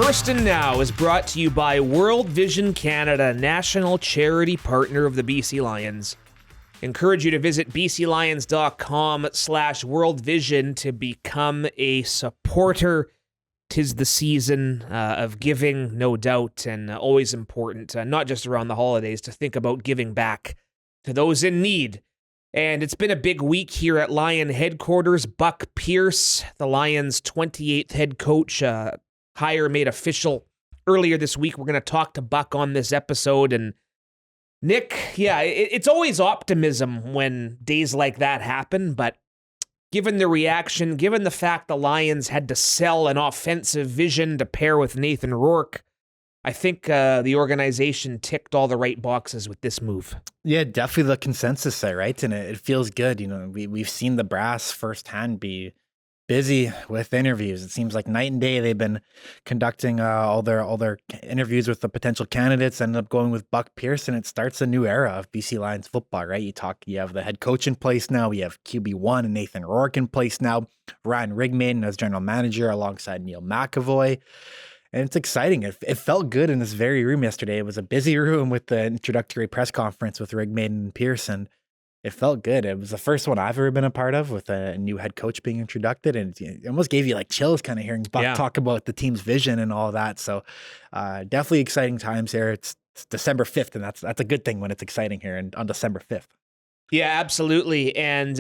First and Now is brought to you by World Vision Canada, national charity partner of the BC Lions. Encourage you to visit bclions.com/worldvision to become a supporter. 'Tis the season of giving, no doubt, and always important, not just around the holidays, to think about giving back to those in need. And it's been a big week here at Lion headquarters. Buck Pierce, the Lions' 28th head coach, hire made official earlier this week. We're going to talk to Buck on this episode. And Nick, it's always optimism when days like that happen, but given the reaction, given the fact the Lions had to sell an offensive vision to pair with Nathan Rourke, I think the organization ticked all the right boxes with this move. Yeah, definitely the consensus there, right? And it feels good. You know, we've seen the brass firsthand be busy with interviews. It seems like night and day they've been conducting all their interviews with the potential candidates. Ended up going with Buck Pierce, and it starts a new era of BC Lions football, right? You have the head coach in place now. We have QB1 and Nathan Rourke in place now. Ryan Rigmaiden as general manager alongside Neil McAvoy. And it's exciting. It felt good in this very room yesterday. It was a busy room with the introductory press conference with Rigmaiden and Pierce, and it felt good. It was the first one I've ever been a part of with a new head coach being introduced, and it almost gave you like chills kind of hearing Buck talk about the team's vision and all that. So definitely exciting times here. It's December 5th, and that's a good thing when it's exciting here and on December 5th. Yeah, absolutely. And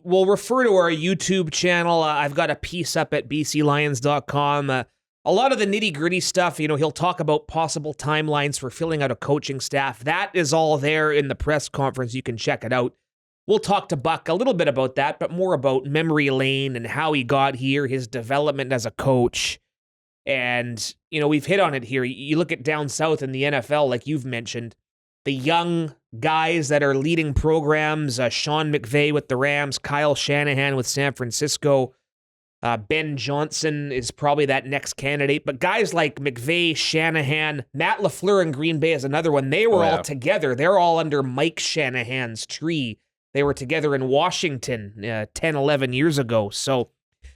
we'll refer to our YouTube channel. I've got a piece up at bclions.com. A lot of the nitty-gritty stuff, he'll talk about possible timelines for filling out a coaching staff. That is all there in the press conference. You can check it out. We'll talk to Buck a little bit about that, but more about memory lane and how he got here, his development as a coach. And, we've hit on it here. You look at down south in the NFL, like you've mentioned, the young guys that are leading programs, Sean McVay with the Rams, Kyle Shanahan with San Francisco, Ben Johnson is probably that next candidate, but guys like McVay, Shanahan, Matt LaFleur in Green Bay is another one. They were all together. They're all under Mike Shanahan's tree. They were together in Washington 10, 11 years ago. So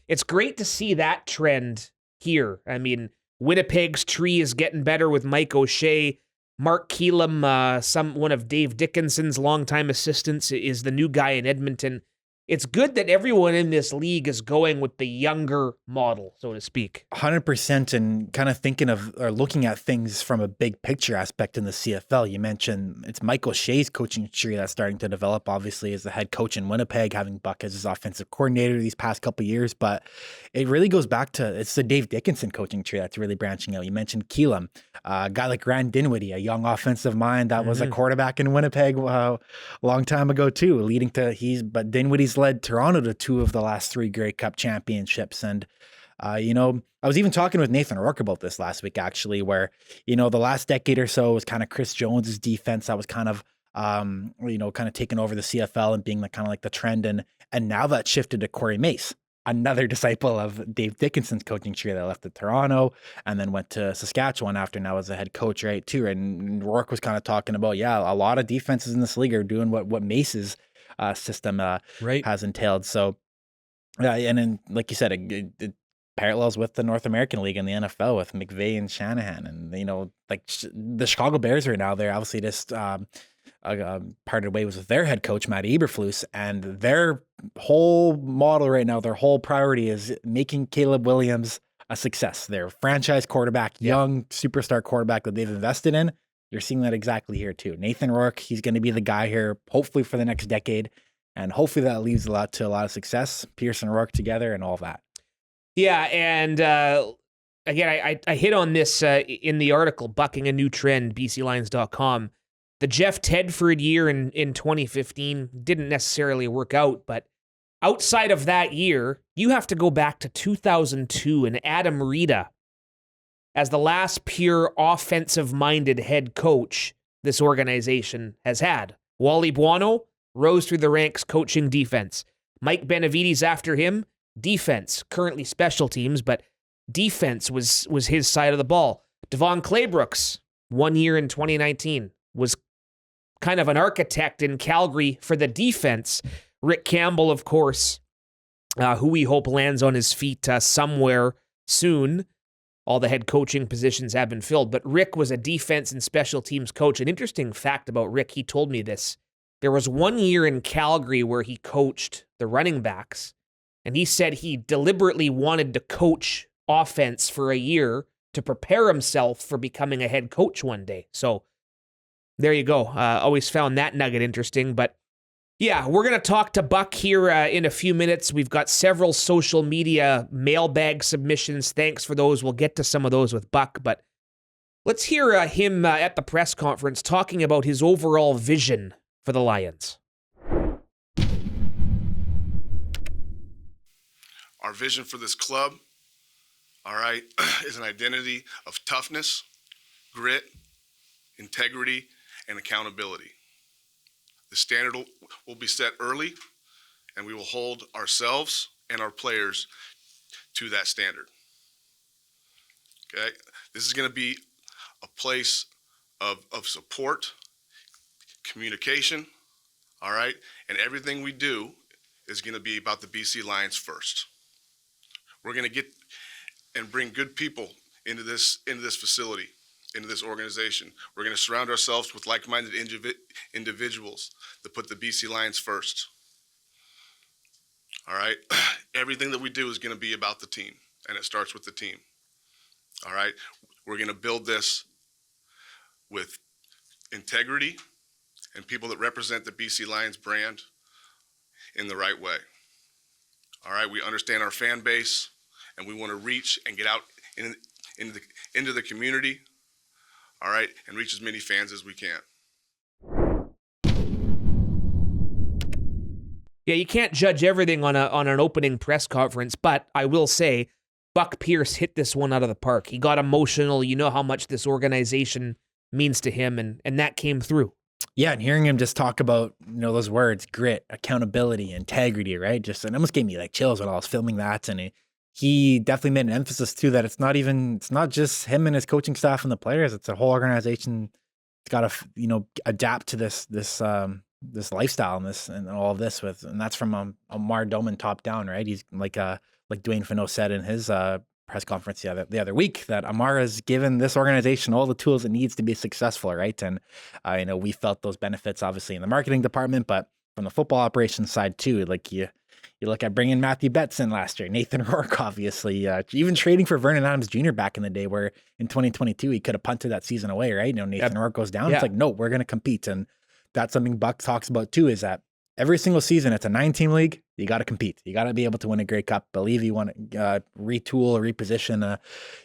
it's great to see that trend here. I mean, Winnipeg's tree is getting better with Mike O'Shea. Mark Keelam, one of Dave Dickinson's longtime assistants, is the new guy in Edmonton. It's good that everyone in this league is going with the younger model, so to speak. 100%, and kind of thinking of or looking at things from a big picture aspect in the CFL. You mentioned it's Michael Shea's coaching tree that's starting to develop, obviously, as the head coach in Winnipeg, having Buck as his offensive coordinator these past couple of years. But it really goes back to, it's the Dave Dickinson coaching tree that's really branching out. You mentioned Keelam, a guy like Rand Dinwiddie, a young offensive mind that was a quarterback in Winnipeg a long time ago too, but Dinwiddie's led Toronto to 2 of the last 3 Grey Cup championships. And, I was even talking with Nathan Rourke about this last week, actually, where, the last decade or so was kind of Chris Jones's defense that was kind of, kind of taking over the CFL and being the trend. And now that shifted to Corey Mace, another disciple of Dave Dickinson's coaching tree that left at Toronto and then went to Saskatchewan after now as a head coach, right, too. And Rourke was kind of talking about, a lot of defenses in this league are doing what Mace's system has entailed. So and then like you said, it parallels with the North American League and the NFL with McVay and Shanahan, and the Chicago Bears right now, they're obviously just parted ways with their head coach Matt Eberflus, and their whole model right now, their whole priority is making Caleb Williams a success. Their franchise quarterback, young superstar quarterback that they've invested in. You're seeing that exactly here too. Nathan Rourke, he's going to be the guy here, hopefully for the next decade, and hopefully that leads a lot of success. Pierce and Rourke together and all that. Yeah, and again, I hit on this in the article, Bucking a New Trend, bclions.com. The Jeff Tedford year in 2015 didn't necessarily work out, but outside of that year, you have to go back to 2002 and Adam Rita as the last pure offensive-minded head coach this organization has had. Wally Buono rose through the ranks coaching defense. Mike Benavides after him, defense, currently special teams, but defense was his side of the ball. Devon Claybrooks, 1 year in 2019, was kind of an architect in Calgary for the defense. Rick Campbell, of course, who we hope lands on his feet somewhere soon. all the head coaching positions have been filled. But Rick was a defense and special teams coach. An interesting fact about Rick, he told me this. There was one year in Calgary where he coached the running backs, and he said he deliberately wanted to coach offense for a year to prepare himself for becoming a head coach one day. So there you go. Always found that nugget interesting. But yeah, we're going to talk to Buck here in a few minutes. We've got several social media mailbag submissions. Thanks for those. We'll get to some of those with Buck. But let's hear him at the press conference talking about his overall vision for the Lions. Our vision for this club, all right, is an identity of toughness, grit, integrity, and accountability. The standard will be set early, and we will hold ourselves and our players to that standard. Okay? This is going to be a place of support, communication, all right? And everything we do is going to be about the BC Lions first. We're going to get and bring good people into this facility, into this organization. We're going to surround ourselves with like-minded individuals that put the BC Lions first. All right? Everything that we do is going to be about the team, and it starts with the team. All right? We're going to build this with integrity and people that represent the BC Lions brand in the right way. All right? We understand our fan base, and we want to reach and get out into the community, all right, and reach as many fans as we can. Yeah, you can't judge everything on an opening press conference, but I will say Buck Pierce hit this one out of the park. He got emotional. You know how much this organization means to him, and that came through. Yeah, and hearing him just talk about, those words, grit, accountability, integrity, right? Just, it almost gave me like chills when I was filming that. And he definitely made an emphasis too that it's not just him and his coaching staff and the players. It's a whole organization. It's got to, adapt to this lifestyle and all of this and that's from Amar Doman top down, right? He's like Dwayne Fano said in his press conference the other week that Amar has given this organization all the tools it needs to be successful, right? And we felt those benefits obviously in the marketing department, but from the football operations side too. Like you look at bringing Matthew Betts in last year, Nathan Rourke, obviously, even trading for Vernon Adams Jr. back in the day, where in 2022 he could have punted that season away, right? Nathan Rourke goes down. Yeah. It's like, no, we're going to compete, and that's something Buck talks about too. Is that every single season it's a 9-team league. You got to compete. You got to be able to win a Grey Cup. Believe you want to retool or reposition,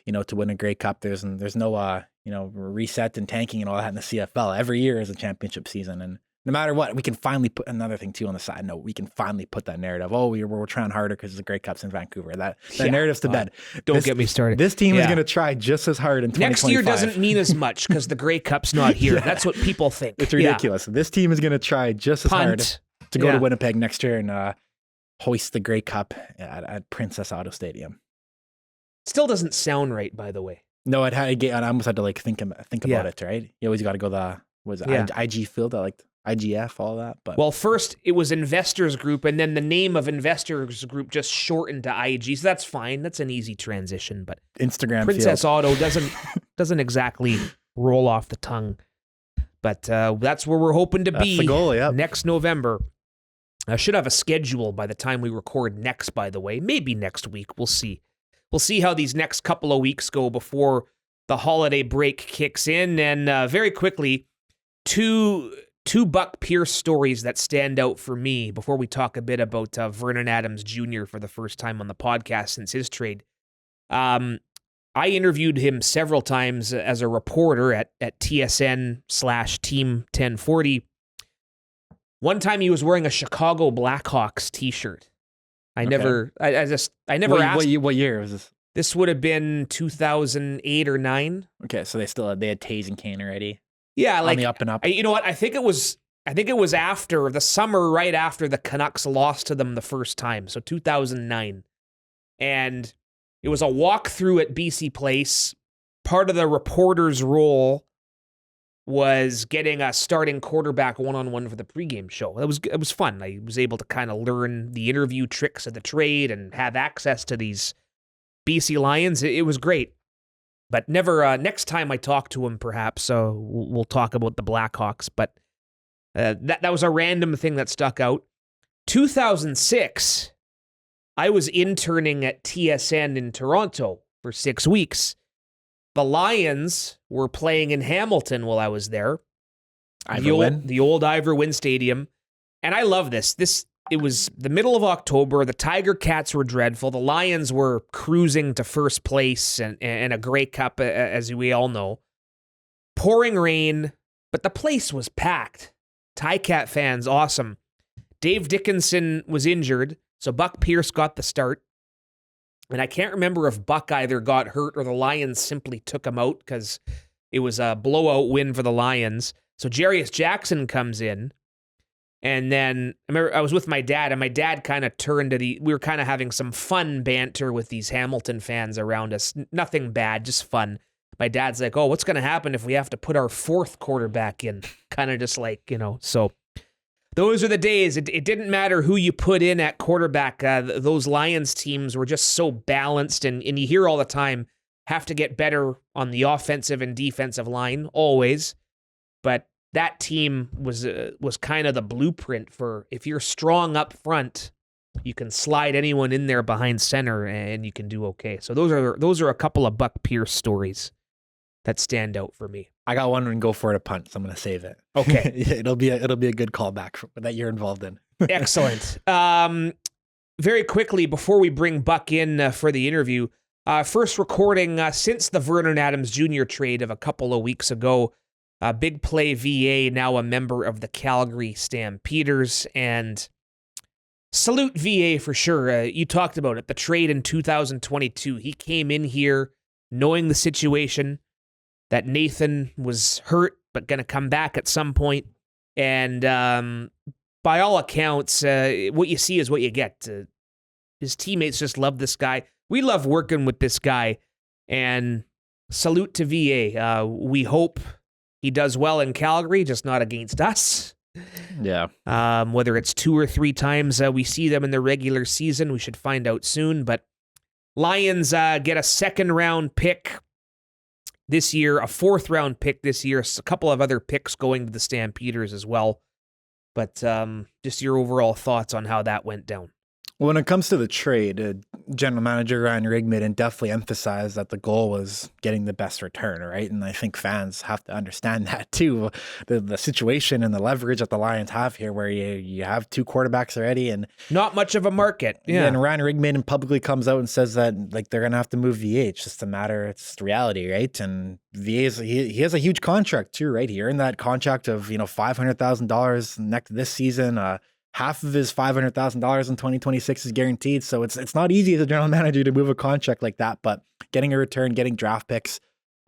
to win a Grey Cup. There's no reset and tanking and all that in the CFL. Every year is a championship season, and no matter what, we can finally put another thing too on the side note. We can finally put that narrative. Oh, we're trying harder because the Grey Cup's in Vancouver. That narrative's to bed. Don't get me started. This team is going to try just as hard in 2025. Next year doesn't mean as much because the Grey Cup's not here. Yeah. That's what people think. It's ridiculous. Yeah. This team is going to try just as hard to go to Winnipeg next year and hoist the Grey Cup at Princess Auto Stadium. Still doesn't sound right, by the way. No, I almost had to think about it. Right? You always got to go IG Field. I liked IGF, all that. But well, first it was Investors Group, and then the name of Investors Group just shortened to IG, so that's fine. That's an easy transition. But Instagram Princess Field. Auto doesn't exactly roll off the tongue. But that's where we're hoping to be. That's the goal, yeah. Next November. I should have a schedule by the time we record next, by the way. Maybe next week. We'll see. We'll see how these next couple of weeks go before the holiday break kicks in. And very quickly, two Buck Pierce stories that stand out for me before we talk a bit about Vernon Adams Jr. for the first time on the podcast since his trade. I interviewed him several times as a reporter at TSN/Team 1040. One time he was wearing a Chicago Blackhawks t-shirt. I never asked. What year was this? This would have been 2008 or 9. Okay, so they had Taze and Kane already. Yeah, on the up and up. You know what? I think it was after the summer, right after the Canucks lost to them the first time, so 2009, and it was a walkthrough at BC Place. Part of the reporter's role was getting a starting quarterback one-on-one for the pregame show. It was fun. I was able to kind of learn the interview tricks of the trade and have access to these BC Lions. It was great. But never, next time I talk to him, perhaps, we'll talk about the Blackhawks. But that was a random thing that stuck out. 2006, I was interning at TSN in Toronto for 6 weeks. The Lions were playing in Hamilton while I was there. The old Ivor Wynne Stadium. And I love this. It was the middle of October. The Tiger Cats were dreadful. The Lions were cruising to first place and a Grey Cup, as we all know. Pouring rain, but the place was packed. Ticat fans, awesome. Dave Dickinson was injured, so Buck Pierce got the start. And I can't remember if Buck either got hurt or the Lions simply took him out because it was a blowout win for the Lions. So Jarius Jackson comes in. And then I remember I was with my dad, and my dad kind of turned to we were kind of having some fun banter with these Hamilton fans around us. Nothing bad, just fun. My dad's like, oh, what's going to happen if we have to put our fourth quarterback in? Kind of just like, so those are the days. It didn't matter who you put in at quarterback. Those Lions teams were just so balanced, and you hear all the time, have to get better on the offensive and defensive line, always. But that team was kind of the blueprint for if you're strong up front, you can slide anyone in there behind center and you can do okay. So those are a couple of Buck Pierce stories that stand out for me. I got one and go for it a punt, so I'm going to save it. Okay. It'll be a good callback that you're involved in. Excellent. Very quickly, before we bring Buck in for the interview, first recording since the Vernon Adams Jr. trade of a couple of weeks ago. Big Play VA, now a member of the Calgary Stampeders, and salute VA for sure. You talked about it, the trade in 2022. He came in here knowing the situation, that Nathan was hurt but going to come back at some point. And by all accounts, what you see is what you get. His teammates just love this guy. We love working with this guy, and salute to VA. We hope he does well in Calgary, just not against us. Yeah. Whether it's 2 or 3 times we see them in the regular season, we should find out soon. But Lions get a 2nd-round pick this year, a 4th-round pick this year, a couple of other picks going to the Stampeders as well. But just your overall thoughts on how that went down. When it comes to the trade, General Manager Ryan Rigmid definitely emphasized that the goal was getting the best return, right? And I think fans have to understand that too. The situation and the leverage that the Lions have here, where you have 2 quarterbacks already, and not much of a market. Yeah, and Ryan Rigmid publicly comes out and says that like they're gonna have to move VA. It's just a matter. It's the reality, right? And VA he has a huge contract too, right? He earned that contract of $500,000 next this season. Half of his $500,000 in 2026 is guaranteed. So it's not easy as a general manager to move a contract like that, but getting a return, getting draft picks,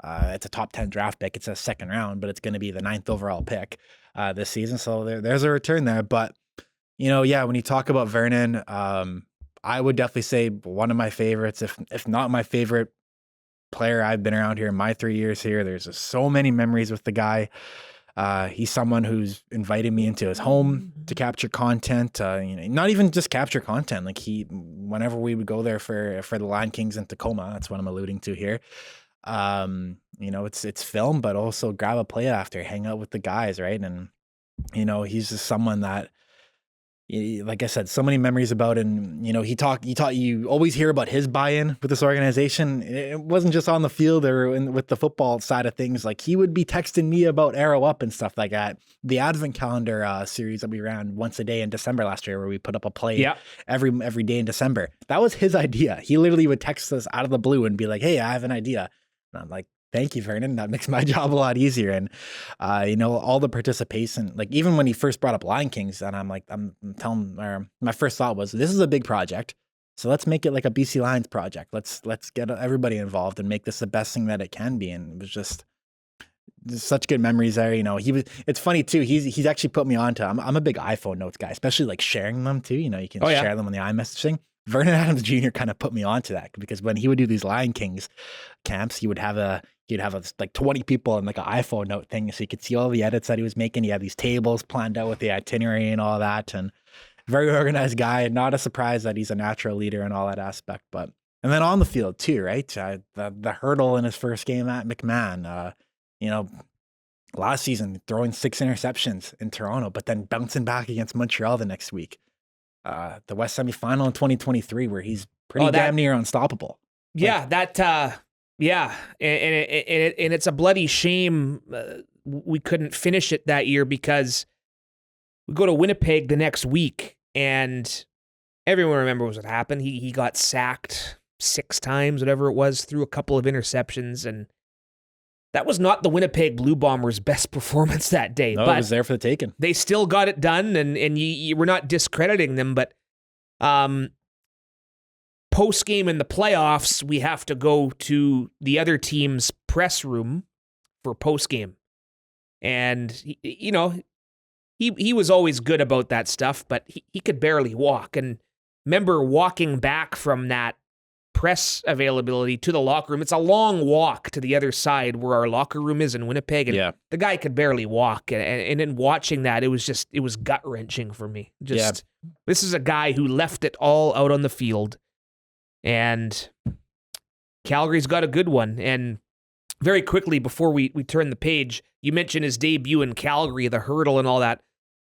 it's a top 10 draft pick. It's a 2nd round, but it's going to be the 9th overall pick this season. So there's a return there. But, when you talk about Vernon, I would definitely say one of my favorites, if not my favorite player I've been around here in my 3 years here. There's just so many memories with the guy. He's someone who's invited me into his home to capture content, not even just capture content. Like whenever we would go there for the Lion Kings in Tacoma, that's what I'm alluding to here. It's film, but also grab a play after, hang out with the guys. Right. And, he's just someone that, like I said, so many memories about, and you always hear about his buy-in with this organization. It wasn't just on the field or with the football side of things. Like he would be texting me about Arrow Up and stuff like that. The Advent Calendar series that we ran once a day in December last year, where we put up a play every day in December. That was his idea. He literally would text us out of the blue and be like, "Hey, I have an idea." And I'm like, "Thank you, Vernon. That makes my job a lot easier." And, all the participation, like even when he first brought up Lion Kings, and I'm telling, my first thought was, this is a big project. So let's make it like a BC Lions project. Let's get everybody involved and make this the best thing that it can be. And it was just such good memories there. It's funny too. He's actually put me onto, I'm a big iPhone notes guy, especially like sharing them too. You can share them on the iMessage thing. Vernon Adams Jr. kind of put me onto that, because when he would do these Lion Kings camps, he'd have like 20 people in like an iPhone note thing, so you could see all the edits that he was making. He had these tables planned out with the itinerary and all that, and very organized guy. Not a surprise that he's a natural leader and all that aspect, but And then on the field too, right? The hurdle in his first game at McMahon, last season throwing 6 interceptions in Toronto, but then bouncing back against Montreal the next week. The West semifinal in 2023, where he's pretty damn near unstoppable. Yeah, and it's a bloody shame we couldn't finish it that year, because we go to Winnipeg the next week, and everyone remembers what happened. He got sacked 6 times, whatever it was, threw a couple of interceptions, and that was not the Winnipeg Blue Bombers' best performance that day. No, but it was there for the taking. They still got it done, and you were not discrediting them, but post-game in the playoffs, we have to go to the other team's press room for post-game. And, he was always good about that stuff, but he could barely walk. And remember walking back from that press availability to the locker room. It's a long walk to the other side where our locker room is in Winnipeg, and the guy could barely walk. And in watching that, it was gut-wrenching for me. This is a guy who left it all out on the field, and Calgary's got a good one. And very quickly, before we turn the page, you mentioned his debut in Calgary, the hurdle and all that.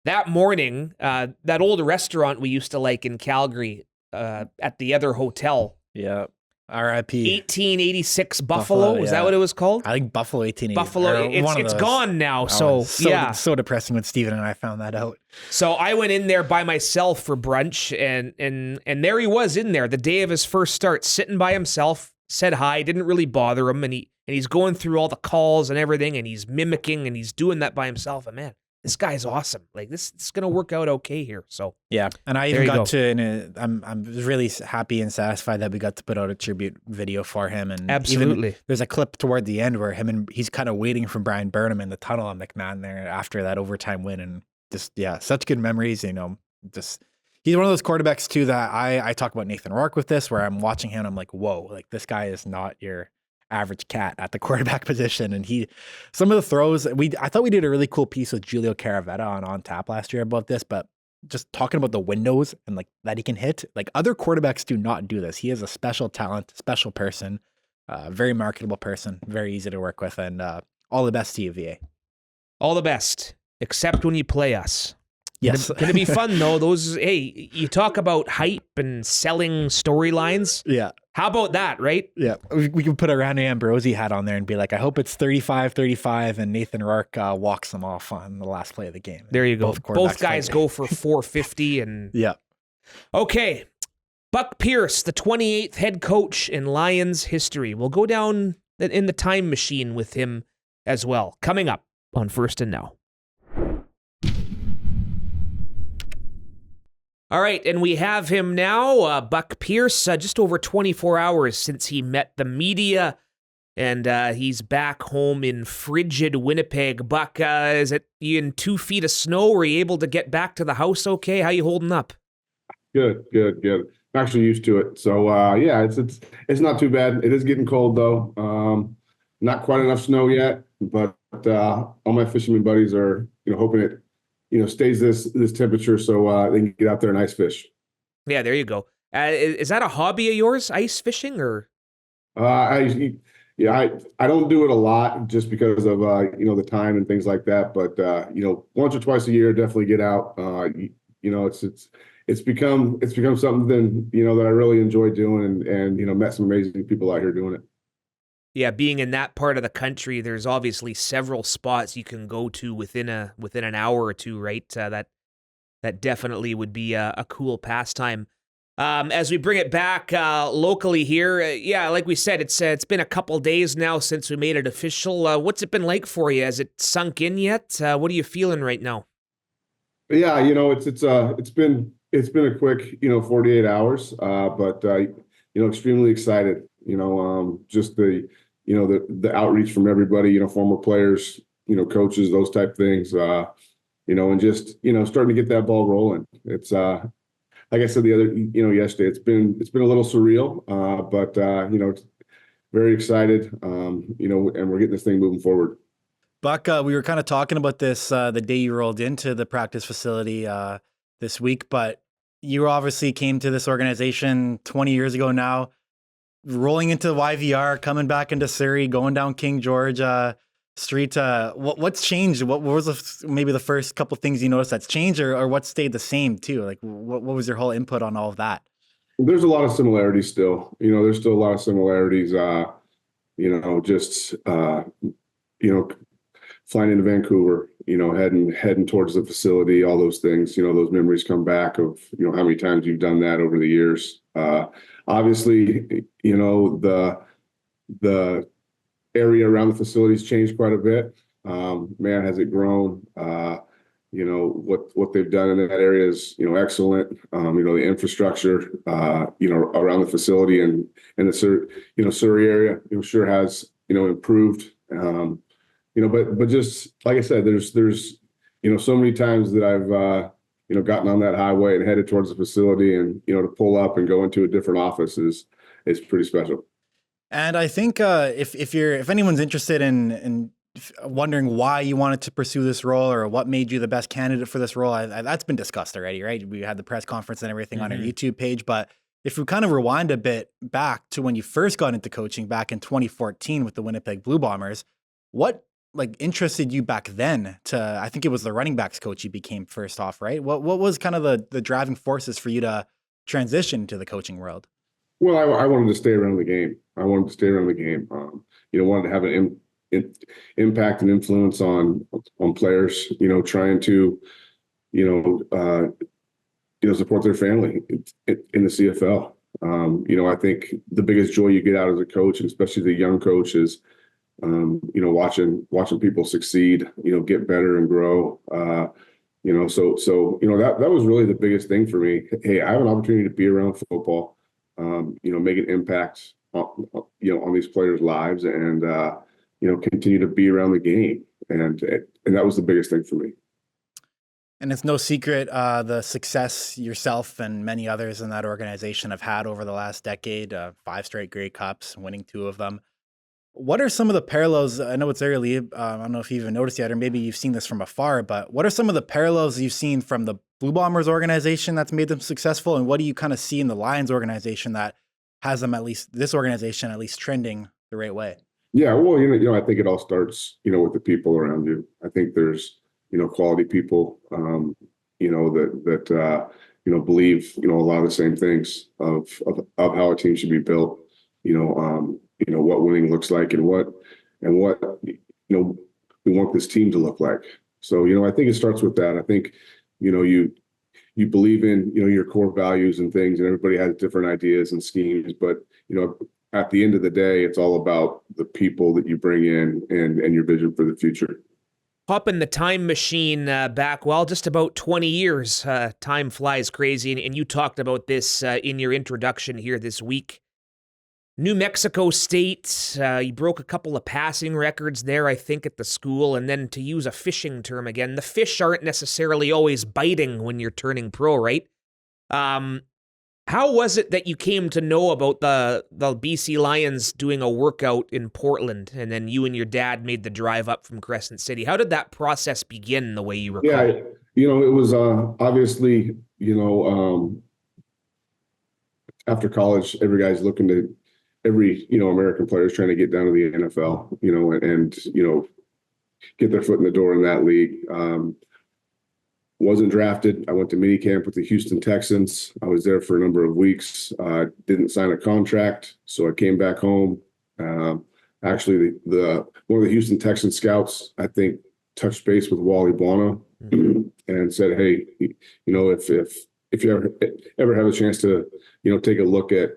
That morning, that old restaurant we used to like in Calgary, at the other hotel. Yeah. R.I.P. 1886 Buffalo. Was that what it was called? I think Buffalo 1880. Buffalo. It's gone now. So depressing when Steven and I found that out. So I went in there by myself for brunch, and there he was in there the day of his first start, sitting by himself, said hi, didn't really bother him, and he's going through all the calls and everything, and he's mimicking, and he's doing that by himself. And man, this guy's awesome. Like, this is going to work out okay here. So yeah, and I even got to. I'm really happy and satisfied that we got to put out a tribute video for him. And absolutely, even, there's a clip toward the end where he's kind of waiting for Brian Burnham in the tunnel on McMahon there after that overtime win, and such good memories. He's one of those quarterbacks too that I talk about Nathan Rourke with this, where I'm watching him and I'm like, whoa, like this guy is not your average cat at the quarterback position. And some of the throws, I thought we did a really cool piece with Julio Caravetta on Tap last year about this, but just talking about the windows and like that he can hit, like other quarterbacks do not do this. He is a special talent, special person, very marketable person, very easy to work with, and all the best to you, VA. All the best, except when you play us. Yes. Going to be fun, though. You talk about hype and selling storylines. Yeah. How about that, right? Yeah. We can put a Randy Ambrosi hat on there and be like, I hope it's 35-35 and Nathan Rourke walks them off on the last play of the game. There you go. Both guys go for 450 and yeah. Okay. Buck Pierce, the 28th head coach in Lions history. We'll go down in the time machine with him as well. Coming up on First and Now. All right, and we have him now, Buck Pierce, just over 24 hours since he met the media, and he's back home in frigid Winnipeg. Buck, is it you in 2 feet of snow? Were you able to get back to the house okay? How you holding up? Good. I'm actually used to it. So, it's not too bad. It is getting cold, though. Not quite enough snow yet, but all my fisherman buddies are hoping it stays this temperature so they can get out there and ice fish. Yeah, there you go. Is that a hobby of yours, ice fishing, or? I don't do it a lot just because of the time and things like that. But once or twice a year, definitely get out. It's become something that I really enjoy doing, and met some amazing people out here doing it. Yeah, being in that part of the country, there's obviously several spots you can go to within an hour or two, right? That definitely would be a cool pastime. As we bring it back locally here, like we said, it's been a couple days now since we made it official. What's it been like for you? Has it sunk in yet? What are you feeling right now? Yeah, it's been a quick 48 hours, but extremely excited. Just the outreach from everybody, former players, coaches, those type things, and just, starting to get that ball rolling. It's, like I said yesterday, it's been a little surreal, but very excited, and we're getting this thing moving forward. Buck, we were kind of talking about this the day you rolled into the practice facility this week, but you obviously came to this organization 20 years ago now. rolling into YVR, coming back into Surrey, going down King George Street. What's changed? What was maybe the first couple things you noticed that's changed, or what stayed the same too? Like, what was your whole input on all of that? There's a lot of similarities still. There's still a lot of similarities. Just flying into Vancouver, heading towards the facility, all those things, those memories come back of, how many times you've done that over the years. Obviously, the area around the facility's changed quite a bit. Man, has it grown. What they've done in that area is, excellent. The infrastructure, around the facility and the Surrey area, sure has, improved. But just like I said, there's so many times that I've gotten on that highway and headed towards the facility, and to pull up and go into a different office is pretty special. And I think if anyone's interested in wondering why you wanted to pursue this role or what made you the best candidate for this role, that's been discussed already, right? We had the press conference and everything on our YouTube page, but if we kind of rewind a bit back to when you first got into coaching back in 2014 with the Winnipeg Blue Bombers, what interested you back then to, I think it was the running backs coach you became first off, right? What was kind of the driving forces for you to transition to the coaching world? Well, I wanted to stay around the game. Wanted to have an impact and influence on players, trying to, support their family in the CFL. I think the biggest joy you get out as a coach, and especially the young coach, is, watching people succeed, get better and grow. That was really the biggest thing for me. Hey, I have an opportunity to be around football, make an impact on these players' lives, and continue to be around the game. And that was the biggest thing for me. And it's no secret the success yourself and many others in that organization have had over the last decade, 5 straight Grey Cups, winning 2 of them. What are some of the parallels? I know it's early. I don't know if you even noticed yet, or maybe you've seen this from afar, but what are some of the parallels you've seen from the Blue Bombers organization that's made them successful? And what do you kind of see in the Lions organization that has them, at least this organization, at least trending the right way? Yeah, well, I think it all starts, with the people around you. I think there's, quality people, that believe, a lot of the same things of how a team should be built. What winning looks like, and what we want this team to look like. So, I think it starts with that. I think, you believe in, your core values and things, and everybody has different ideas and schemes, but, at the end of the day, it's all about the people that you bring in and your vision for the future. Hop in the time machine back, just about 20 years. Time flies crazy, and you talked about this in your introduction here this week. New Mexico State, you broke a couple of passing records there, I think, at the school. And then, to use a fishing term again, the fish aren't necessarily always biting when you're turning pro, right? How was it that you came to know about the BC Lions doing a workout in Portland, and then you and your dad made the drive up from Crescent City? How did that process begin, the way you recall? Yeah, it was obviously, after college, every American players trying to get down to the NFL, and get their foot in the door in that league. Wasn't drafted. I went to minicamp with the Houston Texans. I was there for a number of weeks. Didn't sign a contract, so I came back home. Actually, one of the Houston Texans scouts, I think, touched base with Wally Buono and said, "Hey, if you ever have a chance to, take a look at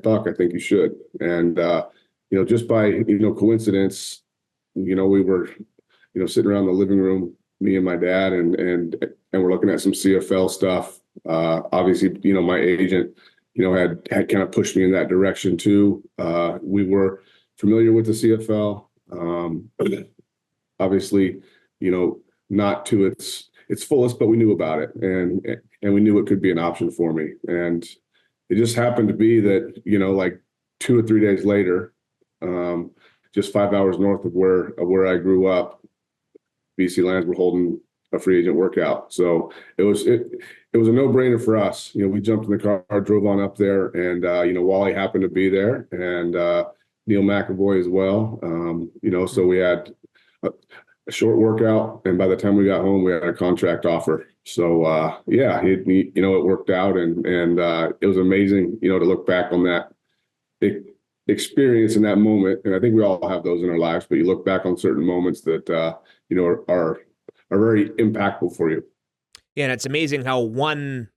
Buck, I think you should." And just by coincidence, we were sitting around the living room, me and my dad, and we're looking at some CFL stuff. Obviously, my agent, had kind of pushed me in that direction too. We were familiar with the CFL. Obviously, not to its fullest, but we knew about it, and we knew it could be an option for me. And it just happened to be that, like 2 or 3 days later, just 5 hours north of where I grew up, BC Lions were holding a free agent workout. So it was a no-brainer for us. We jumped in the car, drove on up there, and Wally happened to be there, and Neil McAvoy as well. So we had a short workout, and by the time we got home, we had a contract offer. So it worked out, and it was amazing, to look back on that experience in that moment. And I think we all have those in our lives, but you look back on certain moments that are very impactful for you. Yeah, and it's amazing how one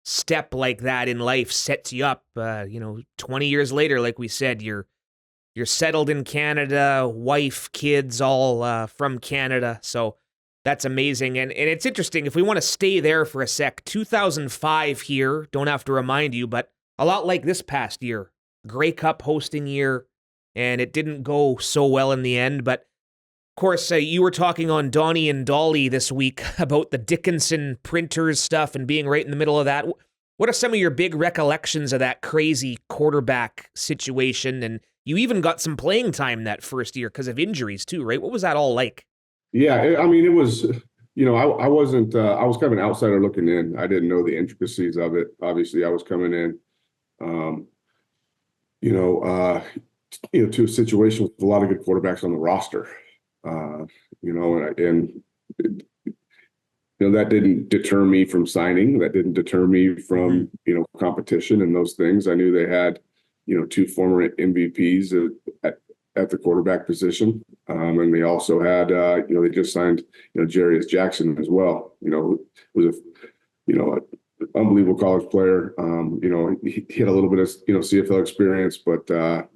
step like that in life sets you up. 20 years later, like we said, you're settled in Canada, wife, kids, all from Canada. So that's amazing. And it's interesting, if we want to stay there for a sec, 2005 here, don't have to remind you, but a lot like this past year, Grey Cup hosting year, and it didn't go so well in the end. But of course, you were talking on Donnie and Dolly this week about the Dickinson printers stuff and being right in the middle of that. What are some of your big recollections of that crazy quarterback situation? And you even got some playing time that first year because of injuries too, right? What was that all like? Yeah, it was, I wasn't, I was kind of an outsider looking in. I didn't know the intricacies of it. Obviously, I was coming in, to a situation with a lot of good quarterbacks on the roster, that didn't deter me from signing. That didn't deter me from, competition and those things. I knew they had, two former MVPs at the quarterback position. And they also had, they just signed, Jarius Jackson as well. Was an unbelievable college player. He had a little bit of, CFL experience, but, a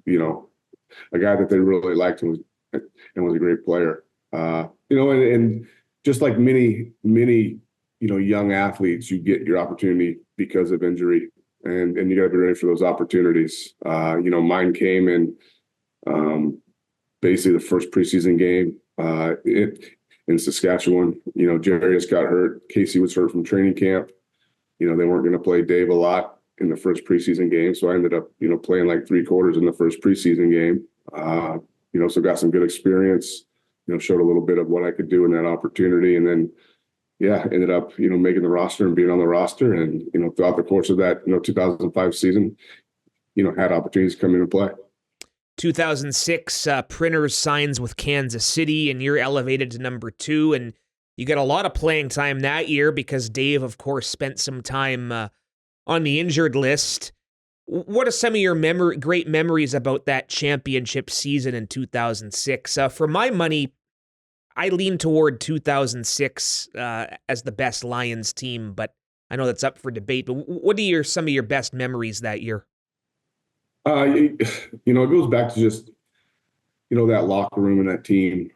guy that they really liked and was a great player. And just like many, young athletes, you get your opportunity because of injury, and you got to be ready for those opportunities. Mine came in basically the first preseason game in Saskatchewan. Jarius got hurt. Casey was hurt from training camp. They weren't going to play Dave a lot in the first preseason game, so I ended up, playing like 3 quarters in the first preseason game. So got some good experience. Showed a little bit of what I could do in that opportunity, and then, ended up, making the roster and being on the roster, and throughout the course of that, 2005 season, had opportunities to come in and play. 2006, Printers signs with Kansas City, and you're elevated to number 2, and you get a lot of playing time that year because Dave, of course, spent some time on the injured list. What are some of your great memories about that championship season in 2006? For my money, I lean toward 2006 as the best Lions team, but I know that's up for debate. But what are some of your best memories that year? It goes back to just, that locker room and that team.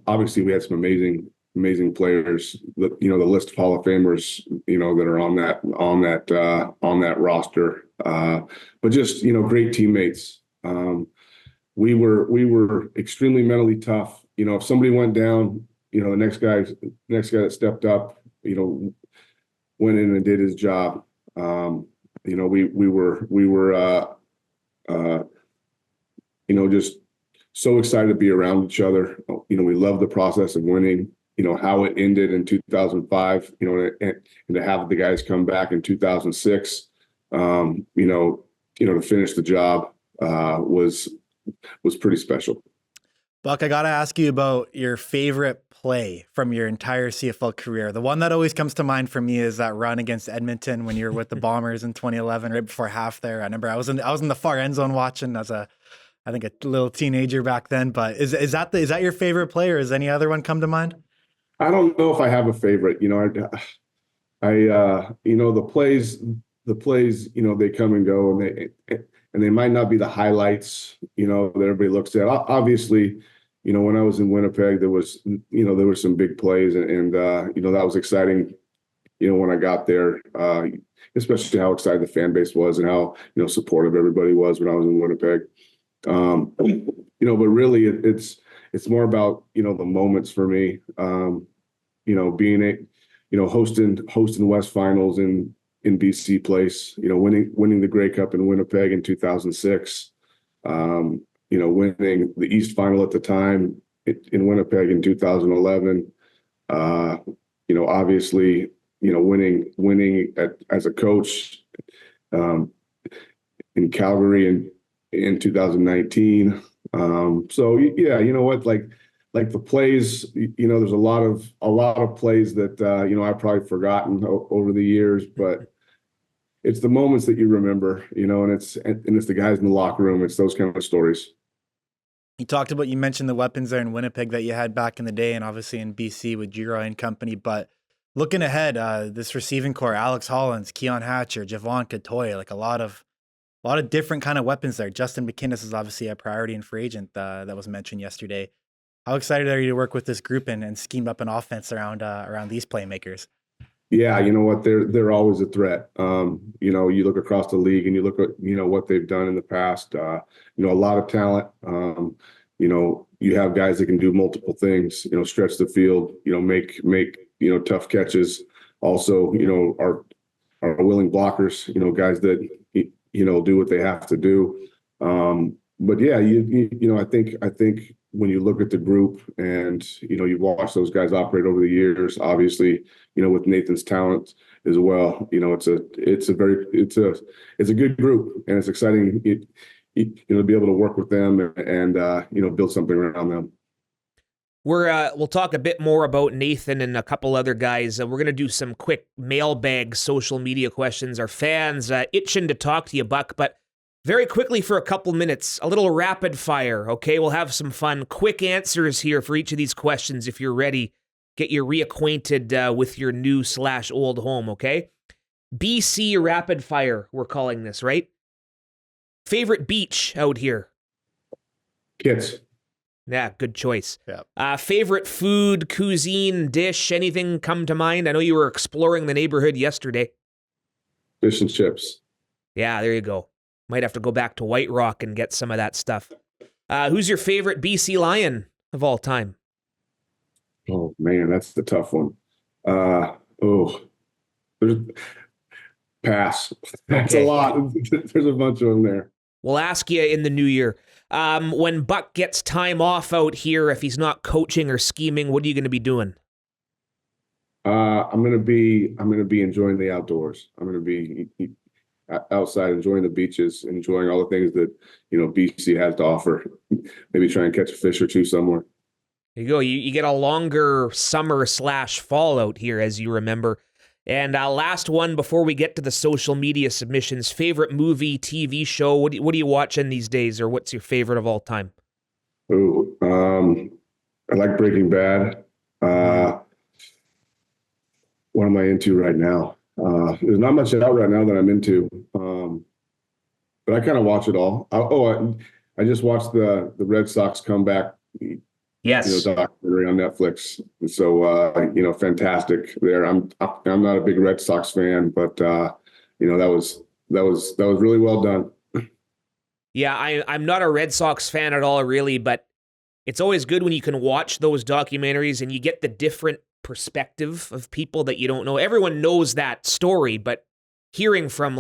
Obviously, we had some amazing players. The list of Hall of Famers, that are on that roster. But just, great teammates. We were extremely mentally tough. If somebody went down, the next guy that stepped up, went in and did his job. We were just so excited to be around each other. We love the process of winning. How it ended in 2005. And to have the guys come back in 2006. To finish the job was pretty special. Buck, I got to ask you about your favorite play from your entire CFL career. The one that always comes to mind for me is that run against Edmonton when you were with the Bombers in 2011, right before half there. I remember I was in the far end zone watching as I think a little teenager back then. But is that your favorite play, or does any other one come to mind? I don't know if I have a favorite. The plays, they come and go, and they might not be the highlights, that everybody looks at. Obviously, when I was in Winnipeg, there were some big plays, and that was exciting, when I got there, especially how excited the fan base was and how, supportive everybody was when I was in Winnipeg. But really it's more about, the moments for me, being hosting West Finals in BC Place, winning the Grey Cup in Winnipeg in 2006, winning the East Final at the time in Winnipeg in 2011, obviously, winning as a coach in Calgary in 2019. So yeah, you know what, like the plays, there's a lot of plays that I've probably forgotten over the years, but it's the moments that you remember, and it's the guys in the locker room. It's those kind of stories. You mentioned the weapons there in Winnipeg that you had back in the day, and obviously in BC with Giroux and company. But looking ahead, this receiving core: Alex Hollins, Keon Hatcher, Javon Catoy, like a lot of different kind of weapons there. Justin McInnis is obviously a priority and free agent that was mentioned yesterday. How excited are you to work with this group and scheme up an offense around these playmakers? Yeah, you know what? They're always a threat. You look across the league and you look at what they've done in the past. A lot of talent. You have guys that can do multiple things. Stretch the field. Make tough catches. Also, are willing blockers. Guys that do what they have to do. But yeah, I think when you look at the group and you've watched those guys operate over the years, obviously, with Nathan's talent as well, it's a good group, and it's exciting to be able to work with them and build something around them. We'll talk a bit more about Nathan and a couple other guys. We're going to do some quick mailbag social media questions. Our fans itching to talk to you, Buck, but very quickly for a couple minutes, a little rapid fire, okay? We'll have some fun. Quick answers here for each of these questions if you're ready. Get you reacquainted with your new/old home, okay? BC rapid fire, we're calling this, right? Favorite beach out here? Kids. Yeah, good choice. Yeah. Favorite food, cuisine, dish, anything come to mind? I know you were exploring the neighborhood yesterday. Fish and chips. Yeah, there you go. Might have to go back to White Rock and get some of that stuff. Who's your favorite BC Lion of all time? Oh man, that's the tough one. There's pass. That's Okay. a lot. There's a bunch of them there. We'll ask you in the new year. When Buck gets time off out here, if he's not coaching or scheming, what are you going to be doing? I'm gonna be enjoying the outdoors. I'm gonna be outside, enjoying the beaches, enjoying all the things that BC has to offer. Maybe try and catch a fish or two somewhere. There you go. You get a longer summer/fall out here, as you remember. And last one before we get to the social media submissions. Favorite movie, TV show? What are you watching these days, or what's your favorite of all time? I like Breaking Bad. What am I into right now? There's not much out right now that I'm into, but I kind of watch it all. I just watched the Red Sox comeback. Yes. Documentary on Netflix. So fantastic there. I'm not a big Red Sox fan, but that was really well done. Yeah, I'm not a Red Sox fan at all, really, but it's always good when you can watch those documentaries and you get the different perspective of people that you don't know. Everyone knows that story, but hearing from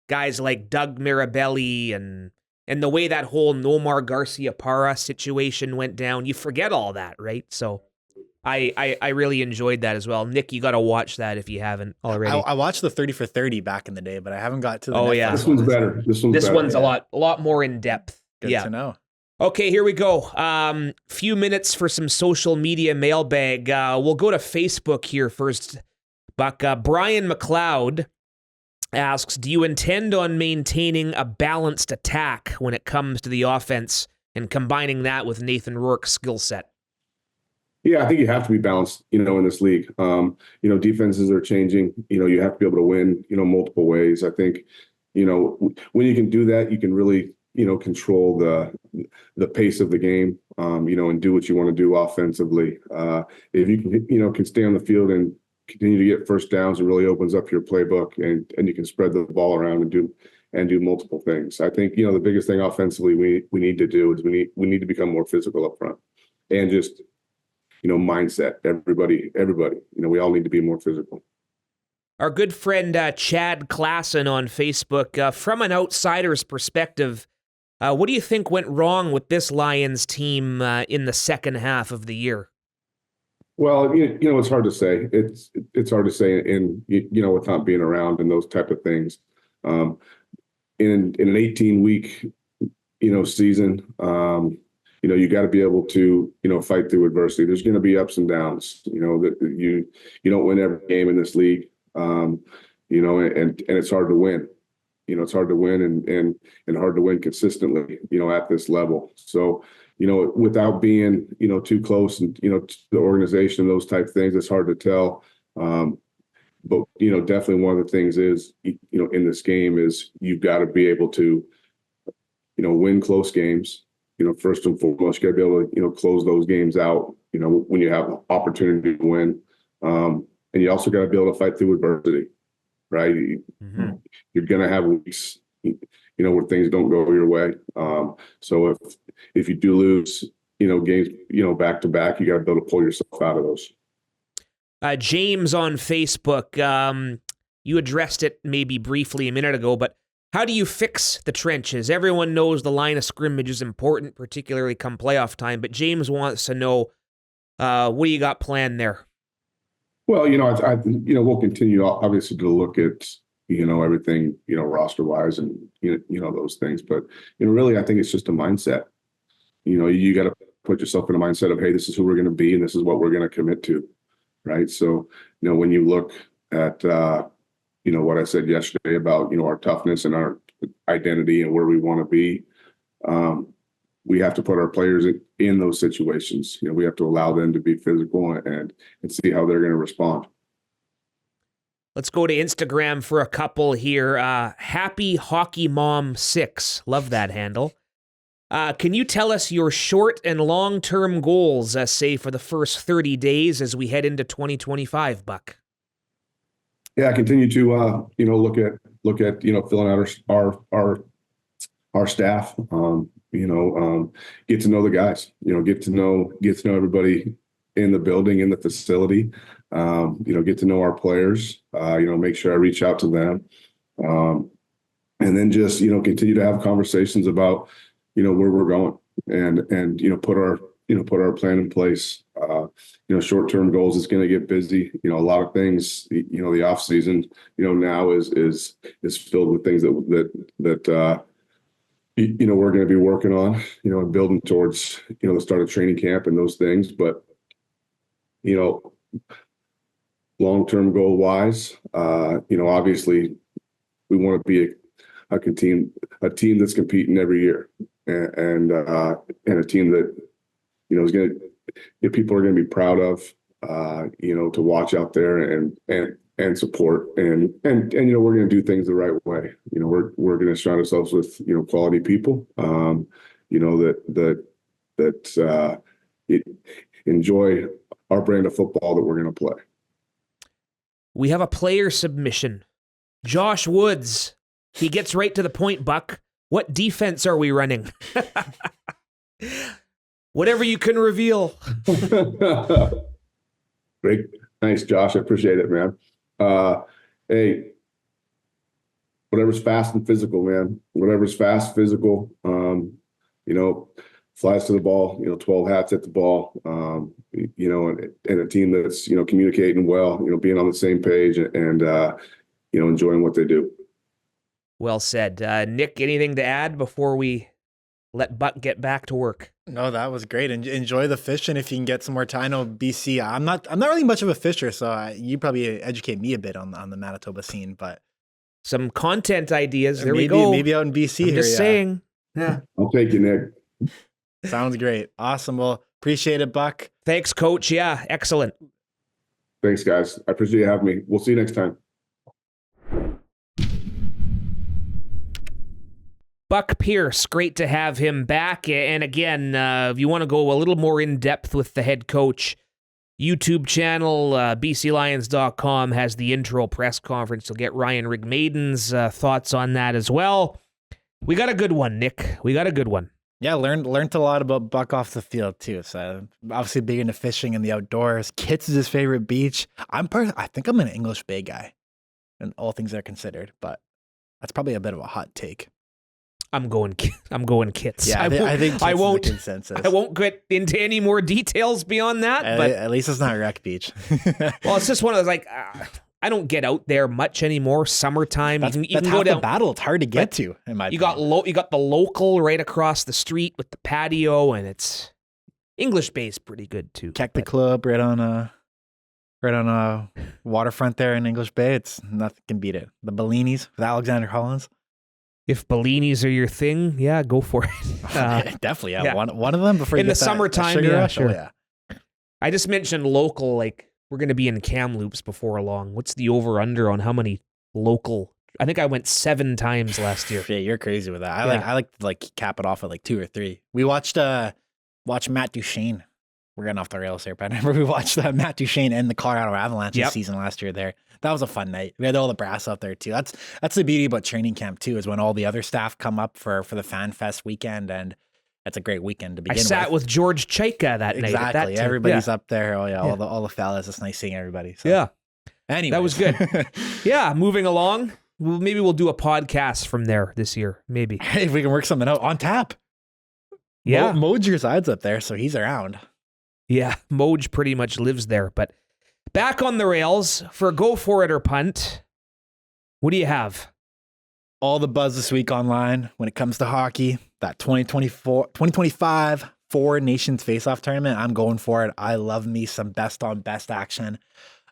guys like Doug Mirabelli and the way that whole Nomar Garcia-Parra situation went down, you forget all that, right? So I really enjoyed that as well. Nick, you got to watch that if you haven't already. I watched the 30 for 30 back in the day, but I haven't got to the Netflix. Yeah. This one's better. This one's a lot more in depth. Good to know. Okay, here we go. Few minutes for some social media mailbag. We'll go to Facebook here first. Buck, Brian McLeod asks, do you intend on maintaining a balanced attack when it comes to the offense and combining that with Nathan Rourke's skill set? Yeah, I think you have to be balanced, in this league. Defenses are changing. You have to be able to win, multiple ways. I think, when you can do that, you can really, control the pace of the game, and do what you want to do offensively. If you can stay on the field and continue to get first downs, it really opens up your playbook, and you can spread the ball around and do multiple things. I think, the biggest thing offensively we need to do is we need to become more physical up front, and just, mindset. Everybody, we all need to be more physical. Our good friend Chad Klassen on Facebook, from an outsider's perspective, what do you think went wrong with this Lions team in the second half of the year? Well, it's hard to say. It's hard to say without being around and those type of things. In an 18-week, season, you got to be able to, fight through adversity. There's going to be ups and downs, that you don't win every game in this league. And it's hard to win. It's hard to win and hard to win consistently, at this level. So, without being, too close and, to the organization and those type of things, it's hard to tell. But, definitely one of the things is, in this game is you've got to be able to, win close games. First and foremost, you got to be able to, close those games out, when you have opportunity to win. And you also got to be able to fight through adversity, right? Mm-hmm. You're going to have weeks, where things don't go your way. So if you do lose, games, back to back, you got to be able to pull yourself out of those. James on Facebook, you addressed it maybe briefly a minute ago, but how do you fix the trenches? Everyone knows the line of scrimmage is important, particularly come playoff time, but James wants to know, what do you got planned there? Well, we'll continue obviously to look at, everything, roster wise and, those things, but, really, I think it's just a mindset. You got to put yourself in a mindset of, hey, this is who we're going to be and this is what we're going to commit to. Right. So, when you look at, what I said yesterday about, our toughness and our identity and where we want to be, we have to put our players in those situations. We have to allow them to be physical and see how they're going to respond. Let's go to Instagram for a couple here. Happy Hockey Mom 6. Love that handle. Can you tell us your short and long-term goals, say, for the first 30 days as we head into 2025, Buck? Yeah, I continue to, look at, filling out our staff, get to know the guys, get to know everybody in the building, in the facility, get to know our players, make sure I reach out to them. And then just, continue to have conversations about, where we're going and put our plan in place. Short-term goals is going to get busy. A lot of things, the off season, now is filled with things that we're going to be working on, and building towards, the start of training camp and those things. But, long-term goal wise, obviously we want to be a team that's competing every year. And a team that, is going to, people are going to be proud of, to watch out there and support. And we're going to do things the right way. We're going to surround ourselves with, quality people, that enjoy our brand of football that we're going to play. We have a player submission. Josh Woods. He gets right to the point, Buck. What defense are we running? Whatever you can reveal. Great. Thanks, Josh. I appreciate it, man. Hey, whatever's fast and physical, man. Whatever's fast, physical, flies to the ball, 12 hats at the ball, and a team that's, communicating well, being on the same page and enjoying what they do. Well said. Nick, anything to add before we let Buck get back to work? No, that was great. Enjoy the fishing if you can get some more time. I know BC. I'm not really much of a fisher, so you probably educate me a bit on the Manitoba scene. But some content ideas. There we go. Maybe out in BC. I'm just saying. Yeah, I'll take you, Nick. Sounds great. Awesome. Well, appreciate it, Buck. Thanks, Coach. Yeah, excellent. Thanks, guys. I appreciate you having me. We'll see you next time. Buck Pierce, great to have him back. And again, if you want to go a little more in depth with the head coach, YouTube channel, bclions.com has the intro press conference. You'll get Ryan Rigmaiden's thoughts on that as well. We got a good one, Nick. We got a good one. Yeah, learned a lot about Buck off the field too. So obviously big into fishing and the outdoors. Kits is his favorite beach. I think I'm an English Bay guy, and all things are considered, but that's probably a bit of a hot take. I'm going Kits. Yeah, I think Kits I is the won't. consensus. I won't get into any more details beyond that. But At least it's not Wreck Beach. well, it's just one of those I don't get out there much anymore. Summertime, That's you can half go down. the battle. It's hard to get to. In my You opinion. got the local right across the street with the patio, and it's English Bay's pretty good too. Cactus Club right on waterfront there in English Bay. It's nothing can beat it. The Bellinis with Alexander Hollins. If Bellinis are your thing, yeah, go for it. Definitely, yeah. yeah. One of them before you In the get that summertime, sugar yeah, rush. sure. Oh, yeah. I just mentioned local, like we're going to be in Kamloops before long. What's the over-under on how many local? I think I went 7 times last year. Yeah, you're crazy with that. Yeah. I like to cap it off at like 2 or 3. We watched Matt Duchene. We're getting off the rails here, but I remember we watched Matt Duchene and the Colorado Avalanche this season last year there. That was a fun night. We had all the brass out there too. That's the beauty about training camp too, is when all the other staff come up for the Fan Fest weekend, and that's a great weekend to begin I sat with George Chaika that night. Exactly. Everybody's up there. Oh yeah, all the fellas. It's nice seeing everybody. So. Yeah. Anyway, That was good. Yeah, moving along. Maybe we'll do a podcast from there this year. Maybe. Hey, if we can work something out on tap. Yeah. Moj resides up there, so he's around. Yeah, Moj pretty much lives there. But back on the rails for Go For It or Punt. What do you have? All the buzz this week online when it comes to hockey. That 2025 Four Nations Face-Off Tournament. I'm going for it. I love me some best on best action.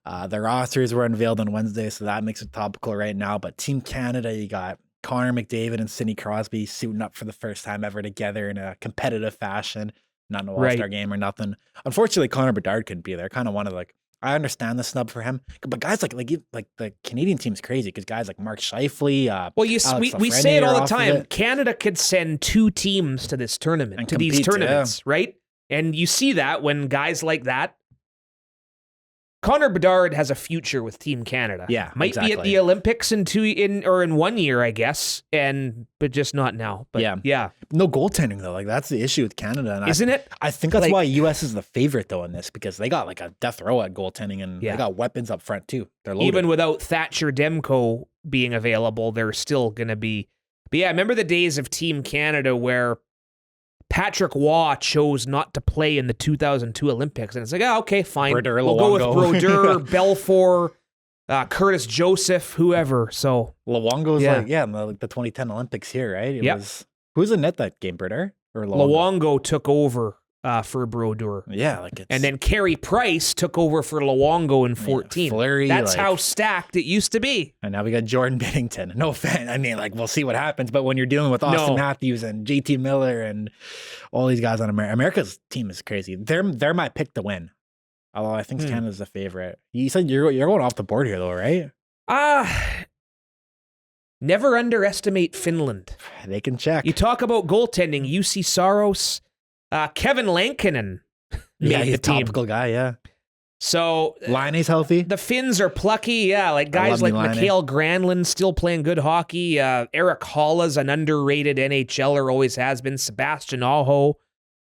The rosters were unveiled on Wednesday, so that makes it topical right now. But Team Canada, you got Connor McDavid and Sidney Crosby suiting up for the first time ever together in a competitive fashion. Not an all-star game or nothing. Unfortunately, Connor Bedard couldn't be there. Kind of wanted I understand the snub for him, but guys like the Canadian team's crazy because guys like Mark Scheifele. Well, we say it all the time. Canada could send 2 teams to this tournament, And to these compete, tournaments, right? And you see that when guys like that. Connor Bedard has a future with Team Canada. Yeah, might be at exactly. the Olympics in 1 year, I guess, but just not now. But yeah, No goaltending though. That's the issue with Canada, and isn't it? I think that's why US is the favorite though in this, because they got a death row at goaltending, and they got weapons up front too. They're loaded. Even without Thatcher Demko being available, they're still going to be. But yeah, I remember the days of Team Canada where Patrick Waugh chose not to play in the 2002 Olympics. And it's okay, fine. Brodeur, we'll go with Luongo. Brodeur, Belfour, Curtis Joseph, whoever. So Luongo's in the 2010 Olympics here, right? It was who's in net that game, Brodeur or Luongo took over for Brodeur. Yeah, and then Carey Price took over for Luongo in 14. Fleury, that's how stacked it used to be. And now we got Jordan Binnington. No offense. I mean, we'll see what happens. But when you're dealing with Austin Matthews and JT Miller and all these guys on America's team is crazy. They're my pick to win. Although I think Canada's the favorite. You said you're going off the board here though, right? Never underestimate Finland. They can check. You talk about goaltending. UC Saros. Kevin Lankinen made the team. Topical guy, yeah. So Laine's healthy. The Finns are plucky, guys like Mikael Granlund still playing good hockey. Eric Halla's an underrated NHLer, always has been. Sebastian Aho.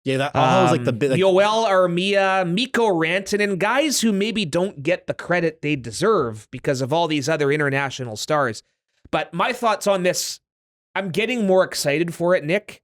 Yeah, that Aho's the bit. Yoel Armia, Mikko Rantanen, guys who maybe don't get the credit they deserve because of all these other international stars. But my thoughts on this, I'm getting more excited for it, Nick.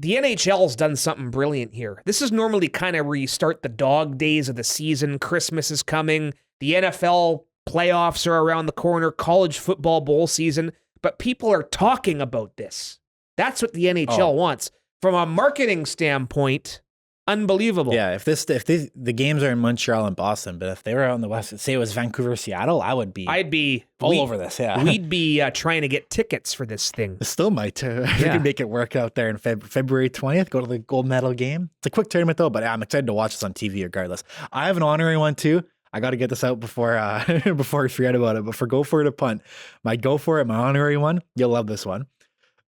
The NHL's done something brilliant here. This is normally kind of where you start the dog days of the season. Christmas is coming. The NFL playoffs are around the corner. College football bowl season. But people are talking about this. That's what the NHL wants. From a marketing standpoint, unbelievable. Yeah, if the games are in Montreal and Boston, but if they were out in the West, say it was Vancouver, Seattle, I'd be all over this. Yeah, we'd be trying to get tickets for this thing. Still might too. We can make it work out there in February 20th. Go to the gold medal game. It's a quick tournament though, but I'm excited to watch this on TV regardless. I have an honorary one too. I got to get this out before before I forget about it. But for Go For It or Punt, my honorary one, you'll love this one.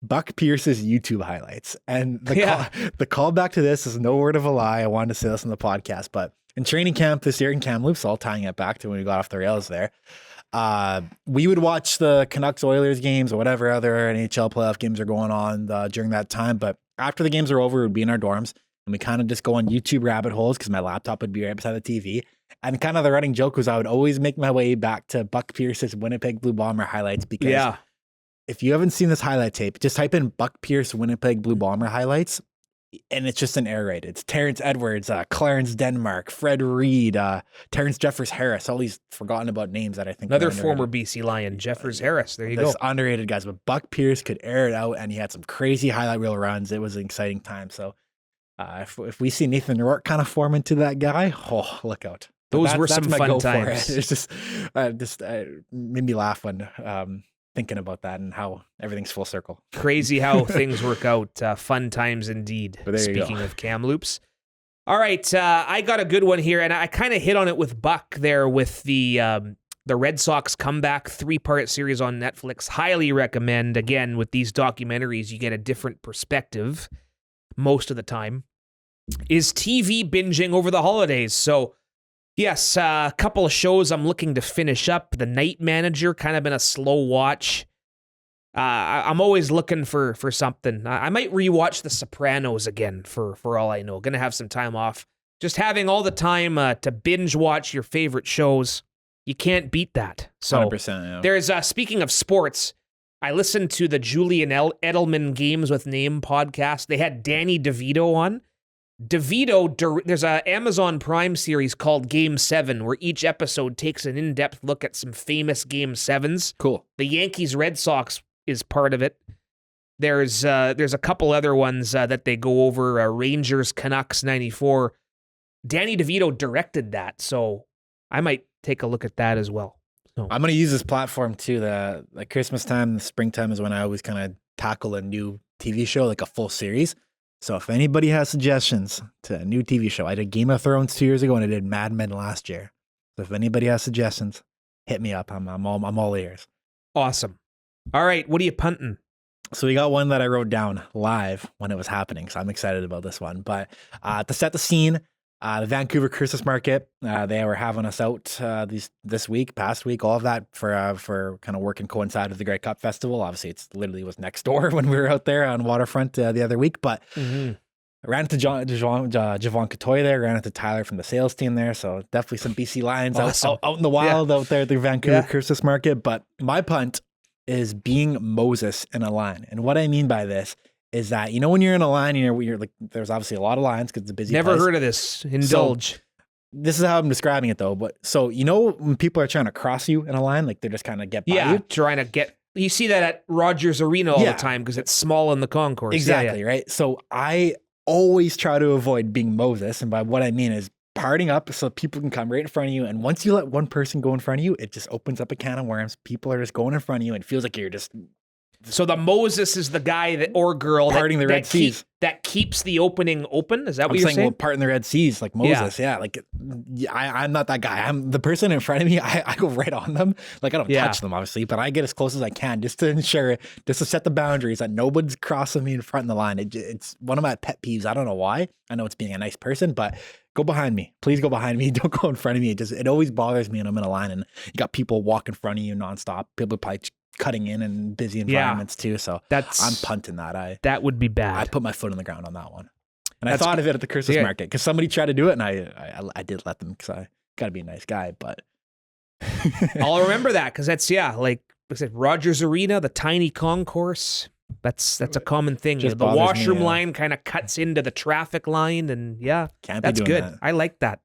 Buck Pierce's YouTube highlights. And the callback to this is no word of a lie. I wanted to say this on the podcast, but in training camp this year in Kamloops, all tying it back to when we got off the rails there, we would watch the Canucks-Oilers games or whatever other NHL playoff games are going on during that time. But after the games are over, we'd be in our dorms and we kind of just go on YouTube rabbit holes because my laptop would be right beside the TV. And kind of the running joke was I would always make my way back to Buck Pierce's Winnipeg Blue Bomber highlights because if you haven't seen this highlight tape, just type in Buck Pierce Winnipeg Blue Bomber highlights, and it's just an air raid. It's Terrence Edwards, Clarence Denmark, Fred Reed, Terrence Jeffers Harris, all these forgotten about names that I think Another former BC Lion, Jeffers Harris. There you go. Underrated guys, but Buck Pierce could air it out, and he had some crazy highlight reel runs. It was an exciting time. So if we see Nathan Rourke kind of form into that guy, look out. Those were some fun times. It. It's just made me laugh when thinking about that and how everything's full circle. Crazy how things work out. Fun times indeed. Speaking of Kamloops. All right, I got a good one here, and I kind of hit on it with Buck there with the Red Sox comeback 3-part series on Netflix. Highly recommend. Again, with these documentaries, you get a different perspective most of the time. Is TV binging over the holidays? So, yes, a couple of shows I'm looking to finish up. The Night Manager, kind of been a slow watch. I'm always looking for something. I might rewatch The Sopranos again for all I know. Gonna have some time off. Just having all the time to binge watch your favorite shows. You can't beat that. So 100%, yeah. There's, speaking of sports, I listened to the Julian Edelman Games with Name podcast. They had Danny DeVito on. There's an Amazon Prime series called Game 7 where each episode takes an in-depth look at some famous Game 7s. Cool. The Yankees Red Sox is part of it. There's a couple other ones that they go over. Rangers Canucks 94. Danny DeVito directed that, so I might take a look at that as well. So. I'm going to use this platform too. The Christmas time, the springtime is when I always kind of tackle a new TV show, like a full series. So if anybody has suggestions to a new TV show, I did Game of Thrones 2 years ago and I did Mad Men last year. So if anybody has suggestions, hit me up. I'm all ears. Awesome. All right, what are you punting? So we got one that I wrote down live when it was happening. So I'm excited about this one. But to set the scene, the Vancouver Christmas Market, they were having us out past week, all of that for kind of work and coincide with the Grey Cup Festival. Obviously, it's literally was next door when we were out there on Waterfront the other week. But I ran into Javon Katoy there, ran into Tyler from the sales team there. So definitely some BC Lions out in the wild out there at the Vancouver Christmas Market. But my punt is being Moses in a line. And what I mean by this is that, when you're in a line, you're like, there's obviously a lot of lines because it's a busy Never place. heard of this. Indulge. So, this is how I'm describing it though. But so, when people are trying to cross you in a line, like they're just kind of get by you. Trying to get, you see that at Rogers Arena all the time because it's small in the concourse. Exactly, right? So I always try to avoid being Moses. And by what I mean is parting up so people can come right in front of you. And once you let one person go in front of you, it just opens up a can of worms. People are just going in front of you and it feels like you're just... So the Moses is the guy or girl parting the Red Seas that keeps the opening open. Is that what you're saying? Well, parting the Red Seas like Moses. Yeah. Like I'm not that guy. I'm the person in front of me. I go right on them. Like I don't touch them obviously, but I get as close as I can just to ensure, just to set the boundaries that nobody's crossing me in front of the line. It's one of my pet peeves. I don't know why. I know it's being a nice person, but go behind me. Please go behind me. Don't go in front of me. It always bothers me when I'm in a line and you got people walk in front of you nonstop. People probably cutting in busy environments too. So I'm punting that. That would be bad. I put my foot on the ground on that one. And I thought of it at the Christmas market because somebody tried to do it and I did let them because I got to be a nice guy, but. I'll remember that because that's, like I said, Rogers Arena, the tiny concourse. That's a common thing. The washroom line kind of cuts into the traffic line and that's good. That. I like that.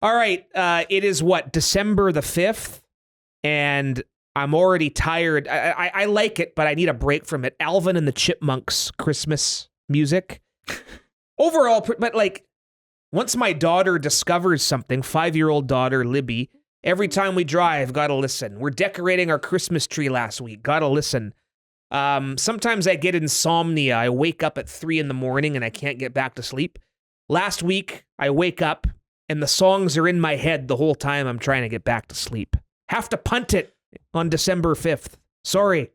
All right. It is December the 5th and I'm already tired. I like it, but I need a break from it. Alvin and the Chipmunks Christmas music. Overall, but once my daughter discovers something, 5-year-old daughter, Libby, every time we drive, gotta listen. We're decorating our Christmas tree last week, gotta listen. Sometimes I get insomnia. I wake up at 3 a.m. and I can't get back to sleep. Last week, I wake up and the songs are in my head the whole time I'm trying to get back to sleep. Have to punt it on December 5th. Sorry.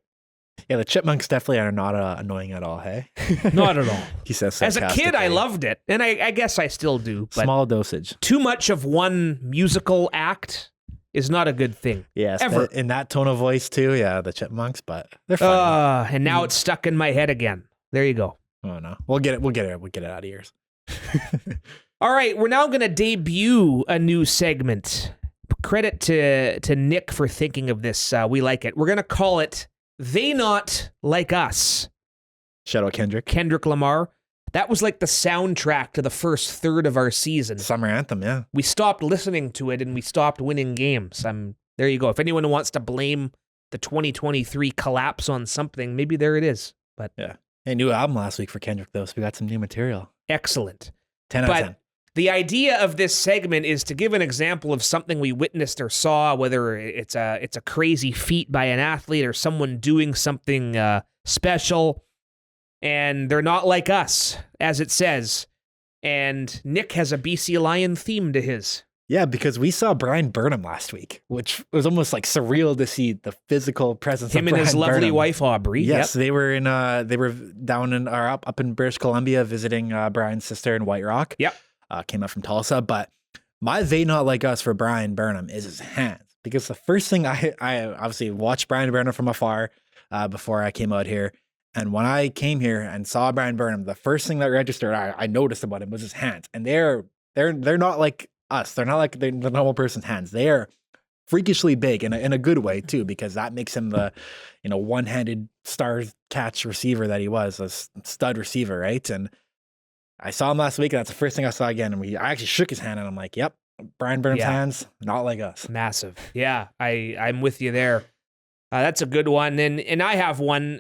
Yeah, the Chipmunks definitely are not annoying at all, hey? Not at all. He says as a kid, I loved it, and I guess I still do. But small dosage. Too much of one musical act is not a good thing. Yes, ever. In that tone of voice too, the Chipmunks, but they're funny. And now it's stuck in my head again. There you go. Oh no. We'll get it out of yours. All right, we're now going to debut a new segment. Credit to Nick for thinking of this. We like it. We're going to call it They Not Like Us. Shout out Kendrick. Kendrick Lamar. That was like the soundtrack to the first third of our season. Summer anthem, yeah. We stopped listening to it and we stopped winning games. There you go. If anyone wants to blame the 2023 collapse on something, maybe there it is. But yeah. Hey, new album last week for Kendrick, though, so we got some new material. Excellent. 10 out of 10. The idea of this segment is to give an example of something we witnessed or saw, whether it's a crazy feat by an athlete or someone doing something special, and they're not like us, as it says. And Nick has a BC Lion theme to his. Yeah, because we saw Brian Burnham last week, which was almost like surreal to see the physical presence Him of Brian and his lovely Burnham. wife Aubrey. Yes, Yep. they were down in or up in British Columbia visiting Brian's sister in White Rock. Yep. Came up from Tulsa, but my They Not Like Us for Brian Burnham is his hands, because the first thing I obviously watched Brian Burnham from afar before I came out here, and when I came here and saw Brian Burnham, the first thing that registered I noticed about him was his hands, and they're not like us. They're not like the normal person's hands. They are freakishly big in a good way too, because that makes him the one-handed star catch receiver that he was, a stud receiver, right? And I saw him last week, and that's the first thing I saw again. And I actually shook his hand, and I'm like, "Yep, Brian Burnham's hands, not like us." Massive. Yeah, I'm with you there. That's a good one, and I have one,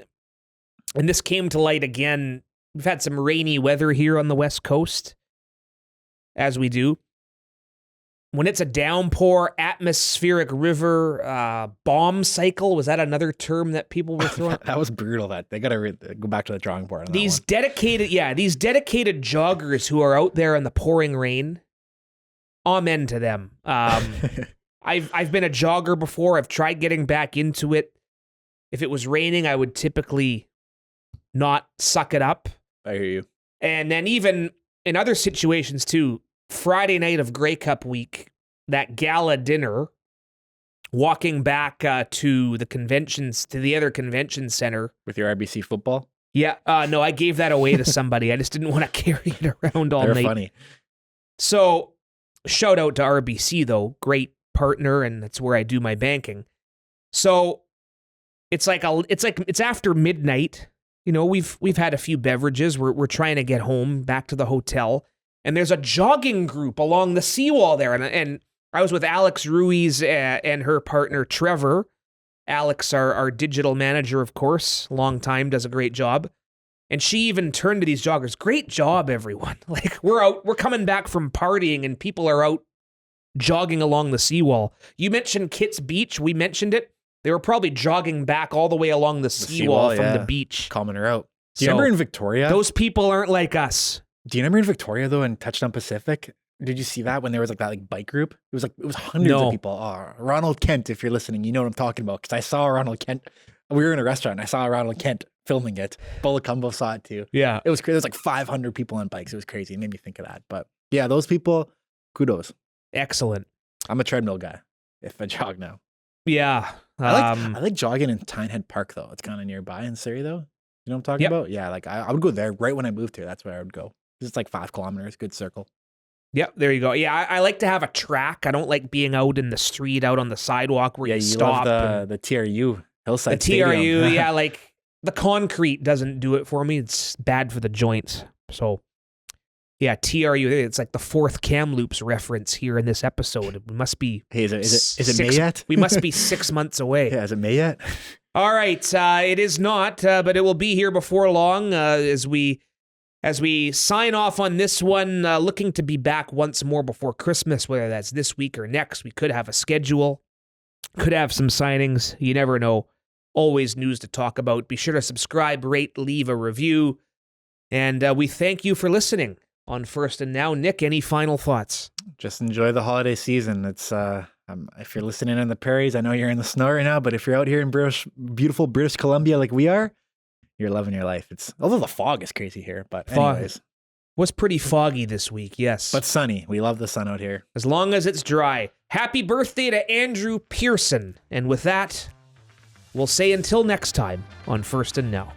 and this came to light again. We've had some rainy weather here on the West Coast, as we do. When it's a downpour, atmospheric river, bomb cycle, was that another term that people were throwing? That was brutal. That they got to go back to the drawing board on These that one. these dedicated joggers who are out there in the pouring rain, amen to them. I've been a jogger before. I've tried getting back into it. If it was raining, I would typically not suck it up. I hear you. And then even in other situations too, Friday night of Grey Cup week, that gala dinner, walking back to the other convention center. With your RBC football? Yeah, no, I gave that away to somebody. I just didn't want to carry it around all They're night. funny. So, shout out to RBC though, great partner, and that's where I do my banking. So, it's after midnight. We've had a few beverages. We're trying to get home back to the hotel. And there's a jogging group along the seawall there. And I was with Alex Ruiz and her partner, Trevor. Alex, our digital manager, of course, long time, does a great job. And she even turned to these joggers. Great job, everyone. Like, we're coming back from partying and people are out jogging along the seawall. You mentioned Kitts Beach. We mentioned it. They were probably jogging back all the way along the seawall from the beach. Calming her out. Do you remember in Victoria? Those people aren't like us. Do you remember in Victoria though, in Touchdown Pacific? Did you see that when there was that bike group? It was hundreds of people. Oh, Ronald Kent, if you're listening, you know what I'm talking about. Because I saw Ronald Kent. We were in a restaurant. And I saw Ronald Kent filming it. Bulacumbo saw it too. Yeah, it was crazy. There was like 500 people on bikes. It was crazy. It made me think of that. But yeah, those people, kudos. Excellent. I'm a treadmill guy. If I jog now. Yeah, I like jogging in Tynehead Park though. It's kind of nearby in Surrey though. You know what I'm talking about? Yeah, like I would go there right when I moved here. That's where I would go. It's like 5 kilometers, good circle. Yep, there you go. Yeah, I like to have a track. I don't like being out in the street, out on the sidewalk where you stop. Love the TRU hillside. The TRU, yeah, like the concrete doesn't do it for me. It's bad for the joints. So, yeah, TRU. It's like the 4th Kamloops reference here in this episode. We must be. Hey, is it May yet? We must be 6 months away. Yeah, is it May yet? All right, it is not, but it will be here before long as we sign off on this one, looking to be back once more before Christmas, whether that's this week or next. We could have a schedule, could have some signings. You never know. Always news to talk about. Be sure to subscribe, rate, leave a review. And we thank you for listening on First and Now. Nick, any final thoughts? Just enjoy the holiday season. It's if you're listening in the prairies, I know you're in the snow right now, but if you're out here in beautiful British Columbia like we are, you're loving your life. Although the fog is crazy here, but anyways. Was pretty foggy this week, yes. But sunny. We love the sun out here. As long as it's dry. Happy birthday to Andrew Pearson. And with that, we'll say until next time on First and Now.